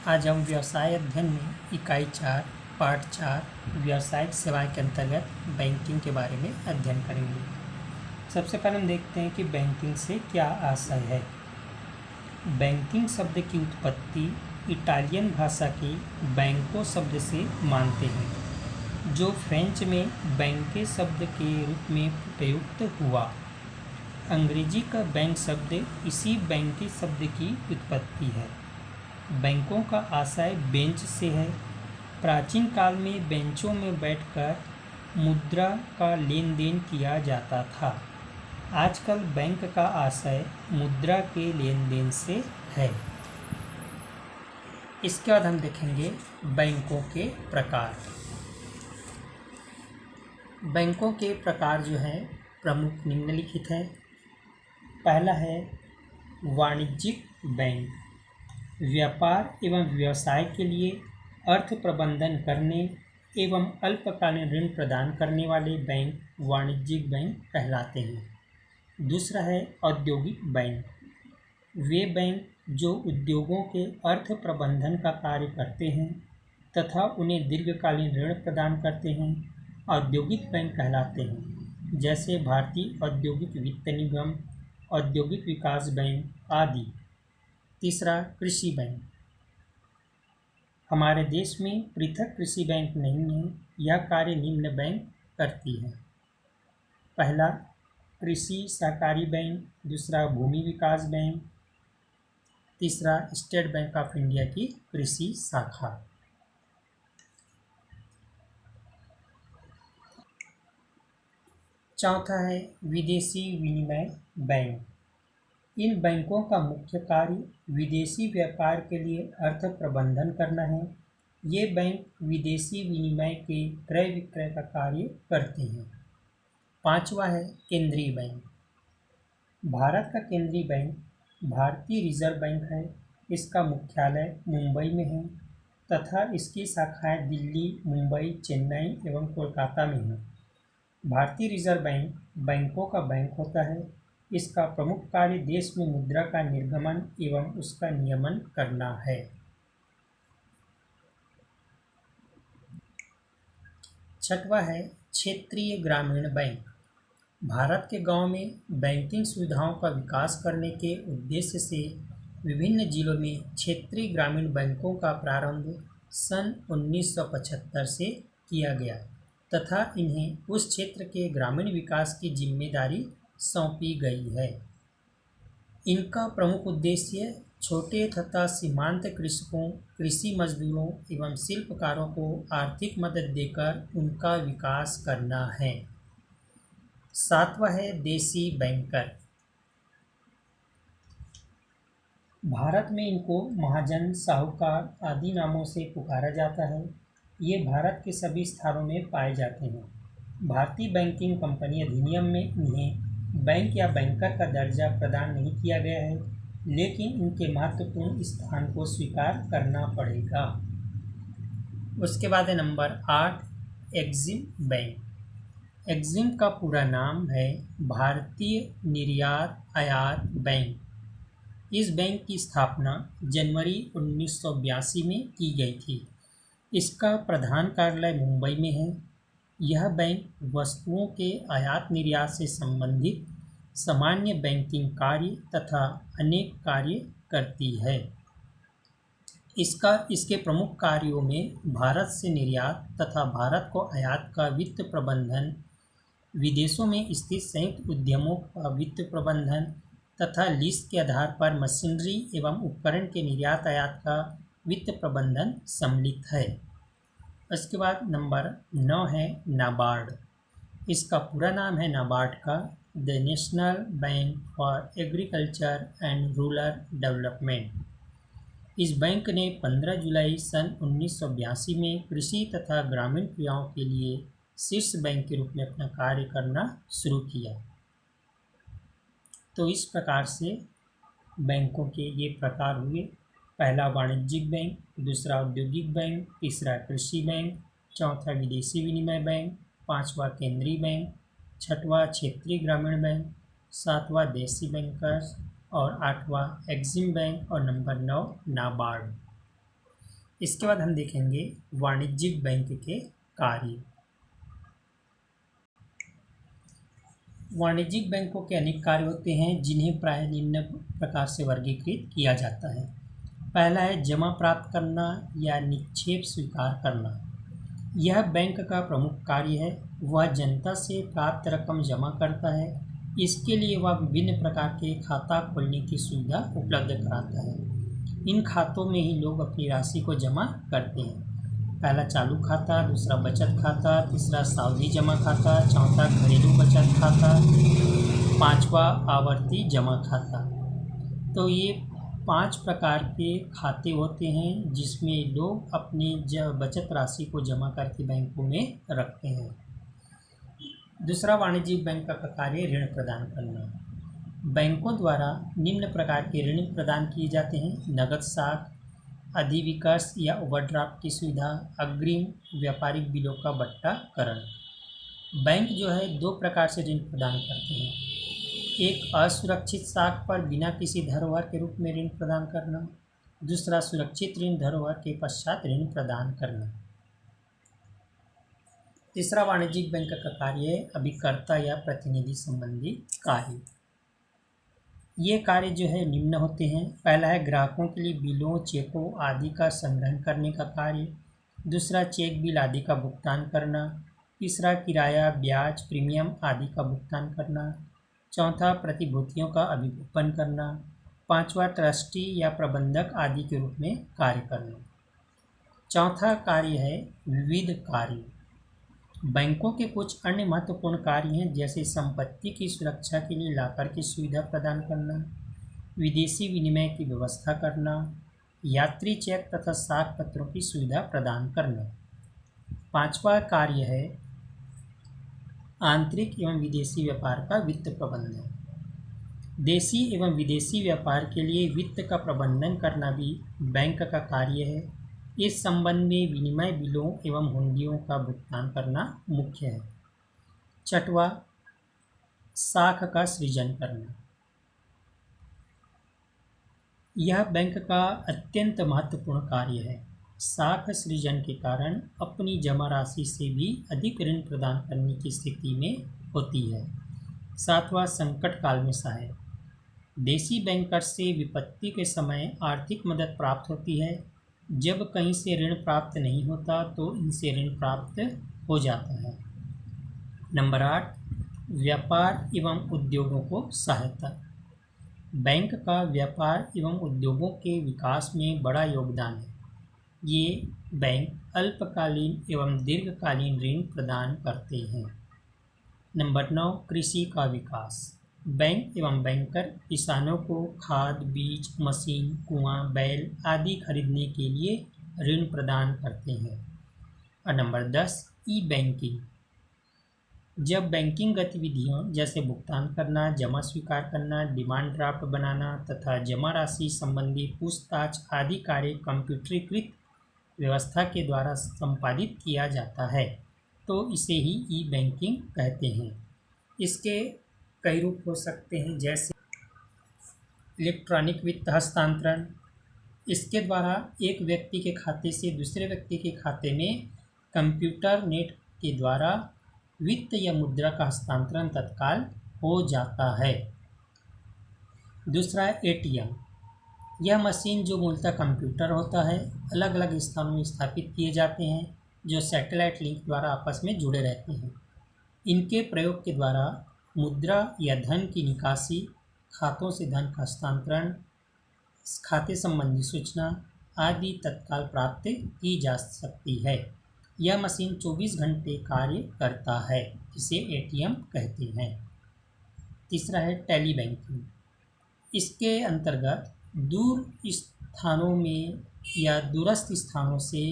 आज हम व्यवसाय अध्ययन में इकाई 4 पार्ट 4 व्यावसायिक सेवाएं के अंतर्गत बैंकिंग के बारे में अध्ययन करेंगे। सबसे पहले हम देखते हैं कि बैंकिंग से क्या आशय है। बैंकिंग शब्द की उत्पत्ति इटालियन भाषा के बैंको शब्द से मानते हैं, जो फ्रेंच में बैंके शब्द के रूप में प्रयुक्त हुआ। अंग्रेजी का बैंक शब्द इसी बैंके शब्द की उत्पत्ति है। बैंकों का आशय बेंच से है। प्राचीन काल में बेंचों में बैठकर मुद्रा का लेन देन किया जाता था। आजकल बैंक का आशय मुद्रा के लेन देन से है। इसके बाद हम देखेंगे बैंकों के प्रकार। बैंकों के प्रकार जो है प्रमुख निम्नलिखित है। पहला है वाणिज्यिक बैंक। व्यापार एवं व्यवसाय के लिए अर्थ प्रबंधन करने एवं अल्पकालीन ऋण प्रदान करने वाले बैंक वाणिज्यिक बैंक कहलाते हैं। दूसरा है औद्योगिक बैंक। वे बैंक जो उद्योगों के अर्थ प्रबंधन का कार्य करते हैं तथा उन्हें दीर्घकालीन ऋण प्रदान करते हैं, औद्योगिक बैंक कहलाते हैं, जैसे भारतीय औद्योगिक वित्त निगम, औद्योगिक विकास बैंक आदि। तीसरा कृषि बैंक। हमारे देश में पृथक कृषि बैंक नहीं है। यह कार्य निम्न बैंक करती है। पहला कृषि सहकारी बैंक, दूसरा भूमि विकास बैंक, तीसरा स्टेट बैंक ऑफ इंडिया की कृषि शाखा। चौथा है विदेशी विनिमय बैंक। इन बैंकों का मुख्य कार्य विदेशी व्यापार के लिए अर्थ प्रबंधन करना है। ये बैंक विदेशी विनिमय के क्रय विक्रय का कार्य करते हैं। पांचवा है केंद्रीय बैंक। भारत का केंद्रीय बैंक भारतीय रिजर्व बैंक है। इसका मुख्यालय मुंबई में है तथा इसकी शाखाएं दिल्ली, मुंबई, चेन्नई एवं कोलकाता में हैं। भारतीय रिजर्व बैंक बैंकों का बैंक होता है। इसका प्रमुख कार्य देश में मुद्रा का निर्गमन एवं उसका नियमन करना है। छठवां है क्षेत्रीय ग्रामीण बैंक। भारत के गांव में बैंकिंग सुविधाओं का विकास करने के उद्देश्य से विभिन्न जिलों में क्षेत्रीय ग्रामीण बैंकों का प्रारंभ सन 1975 से किया गया तथा इन्हें उस क्षेत्र के ग्रामीण विकास की जिम्मेदारी सौंपी गई है। इनका प्रमुख उद्देश्य छोटे तथा सीमांत कृषकों, कृषि मजदूरों एवं शिल्पकारों को आर्थिक मदद देकर उनका विकास करना है। सातवां है देसी बैंकर। भारत में इनको महाजन, साहूकार आदि नामों से पुकारा जाता है। ये भारत के सभी स्थानों में पाए जाते हैं। भारतीय बैंकिंग कंपनी अधिनियम में इन्हें बैंक या बैंकर का दर्जा प्रदान नहीं किया गया है, लेकिन इनके महत्वपूर्ण स्थान को स्वीकार करना पड़ेगा। उसके बाद है नंबर 8 एग्जिम बैंक। एग्जिम का पूरा नाम है भारतीय निर्यात आयात बैंक। इस बैंक की स्थापना जनवरी 1982 में की गई थी। इसका प्रधान कार्यालय मुंबई में है। यह बैंक वस्तुओं के आयात निर्यात से संबंधित सामान्य बैंकिंग कार्य तथा अनेक कार्य करती है। इसके प्रमुख कार्यों में भारत से निर्यात तथा भारत को आयात का वित्त प्रबंधन, विदेशों में स्थित संयुक्त उद्यमों का वित्त प्रबंधन तथा लीज के आधार पर मशीनरी एवं उपकरण के निर्यात आयात का वित्त प्रबंधन सम्मिलित है। इसके बाद नंबर 9 है नाबार्ड। इसका पूरा नाम है नाबार्ड का the national bank for agriculture and rural development. इस बैंक ने 15 जुलाई सन 1982 में कृषि तथा ग्रामीण क्रियाओं के लिए शीर्ष बैंक के रूप में अपना कार्य करना शुरू किया। तो इस प्रकार से बैंकों के ये प्रकार हुए। पहला वाणिज्यिक बैंक, दूसरा औद्योगिक बैंक, तीसरा कृषि बैंक, चौथा विदेशी विनिमय बैंक, पांचवा केंद्रीय बैंक, छठवां क्षेत्रीय ग्रामीण बैंक, सातवां देसी बैंकर्स और आठवां एग्जिम बैंक और नंबर 9 नाबार्ड। इसके बाद हम देखेंगे वाणिज्यिक बैंक के कार्य। वाणिज्यिक बैंकों के अनेक कार्य होते हैं जिन्हें प्राय निम्न प्रकार से वर्गीकृत किया जाता है। पहला है जमा प्राप्त करना या निक्षेप स्वीकार करना। यह बैंक का प्रमुख कार्य है। वह जनता से प्राप्त रकम जमा करता है। इसके लिए वह विभिन्न प्रकार के खाता खोलने की सुविधा उपलब्ध कराता है। इन खातों में ही लोग अपनी राशि को जमा करते हैं। पहला चालू खाता, दूसरा बचत खाता, तीसरा सावधि जमा खाता, चौथा घरेलू बचत खाता, पांचवा आवर्ती जमा खाता। तो ये 5 प्रकार के खाते होते हैं जिसमें लोग अपनी बचत राशि को जमा करके बैंकों में रखते हैं। दूसरा वाणिज्यिक बैंक का कार्य ऋण प्रदान करना। बैंकों द्वारा निम्न प्रकार के ऋण प्रदान किए जाते हैं: नगद साख, अधिविकर्ष या ओवरड्राफ्ट की सुविधा, अग्रिम, व्यापारिक बिलों का बट्टाकरण। बैंक जो है 2 प्रकार से ऋण प्रदान करते हैं। एक असुरक्षित साख पर बिना किसी धरोहर के रूप में ऋण प्रदान करना, दूसरा सुरक्षित ऋण धरोहर के पश्चात ऋण प्रदान करना। तीसरा वाणिज्यिक बैंक का कार्य है अभिकर्ता या प्रतिनिधि संबंधी कार्य। ये कार्य जो है निम्न होते हैं। पहला है ग्राहकों के लिए बिलों, चेकों आदि का संग्रहण करने का कार्य, दूसरा चेक बिल आदि का भुगतान करना, तीसरा किराया, ब्याज, प्रीमियम आदि का भुगतान करना, चौथा प्रतिभूतियों का अभिगोपन करना, पांचवा ट्रस्टी या प्रबंधक आदि के रूप में कार्य करना। चौथा कार्य है विविध कार्य। बैंकों के कुछ अन्य महत्वपूर्ण कार्य हैं जैसे संपत्ति की सुरक्षा के लिए लॉकर की सुविधा प्रदान करना, विदेशी विनिमय की व्यवस्था करना, यात्री चेक तथा साख पत्रों की सुविधा प्रदान करना। पांचवा कार्य है आंतरिक एवं विदेशी व्यापार का वित्त प्रबंधन। देशी एवं विदेशी व्यापार के लिए वित्त का प्रबंधन करना भी बैंक का कार्य है। इस संबंध में विनिमय बिलों एवं हुंडियों का भुगतान करना मुख्य है। छठवां, साख का सृजन करना। यह बैंक का अत्यंत महत्वपूर्ण कार्य है। साख सृजन के कारण अपनी जमा राशि से भी अधिक ऋण प्रदान करने की स्थिति में होती है। सातवां, संकट काल में सहायक। देशी बैंकर्स से विपत्ति के समय आर्थिक मदद प्राप्त होती है। जब कहीं से ऋण प्राप्त नहीं होता तो इनसे ऋण प्राप्त हो जाता है। नंबर 8, व्यापार एवं उद्योगों को सहायता। बैंक का व्यापार एवं उद्योगों के विकास में बड़ा योगदान है। ये बैंक अल्पकालीन एवं दीर्घकालीन ऋण प्रदान करते हैं। नंबर 9, कृषि का विकास। बैंक एवं बैंकर किसानों को खाद, बीज, मशीन, कुआं, बैल आदि खरीदने के लिए ऋण प्रदान करते हैं। और नंबर 10, ई बैंकिंग। जब बैंकिंग गतिविधियों जैसे भुगतान करना, जमा स्वीकार करना, डिमांड ड्राफ्ट बनाना तथा जमा राशि संबंधी पूछताछ आदि कार्य कंप्यूटरीकृत व्यवस्था के द्वारा संपादित किया जाता है तो इसे ही ई बैंकिंग कहते हैं। इसके कई रूप हो सकते हैं जैसे इलेक्ट्रॉनिक वित्त हस्तांतरण। इसके द्वारा एक व्यक्ति के खाते से दूसरे व्यक्ति के खाते में कंप्यूटर नेट के द्वारा वित्त या मुद्रा का हस्तांतरण तत्काल हो जाता है। दूसरा है एटीएम। यह मशीन जो मूलतः कंप्यूटर होता है अलग अलग स्थानों में स्थापित किए जाते हैं जो सैटेलाइट लिंक द्वारा आपस में जुड़े रहते हैं। इनके प्रयोग के द्वारा मुद्रा या धन की निकासी, खातों से धन का हस्तांतरण, खाते संबंधी सूचना आदि तत्काल प्राप्त की जा सकती है। यह मशीन 24 घंटे कार्य करता है, जिसे एटीएम कहते हैं। तीसरा है टेली बैंकिंग। इसके अंतर्गत दूर स्थानों में या दूरस्थ स्थानों से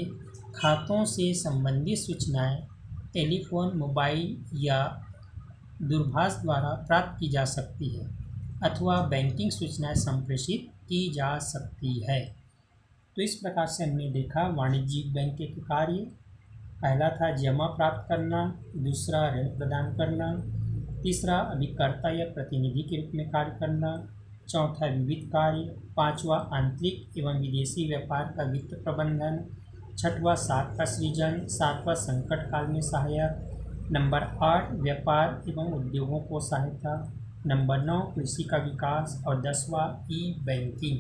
खातों से संबंधित सूचनाएं टेलीफोन, मोबाइल या दूरभाष द्वारा प्राप्त की जा सकती है अथवा बैंकिंग सूचनाएं संप्रेषित की जा सकती है। तो इस प्रकार से हमने देखा वाणिज्यिक बैंक के कार्य। पहला था जमा प्राप्त करना, दूसरा ऋण प्रदान करना, तीसरा अभिकर्ता या प्रतिनिधि के रूप में कार्य करना, चौथा विविध कार्य, पांचवा आंतरिक एवं विदेशी व्यापार का वित्त प्रबंधन, छठवां साख का सृजन, सातवां संकट काल में सहायक, नंबर 8 व्यापार एवं उद्योगों को सहायता, नंबर 9 कृषि का विकास और 10वां ई बैंकिंग।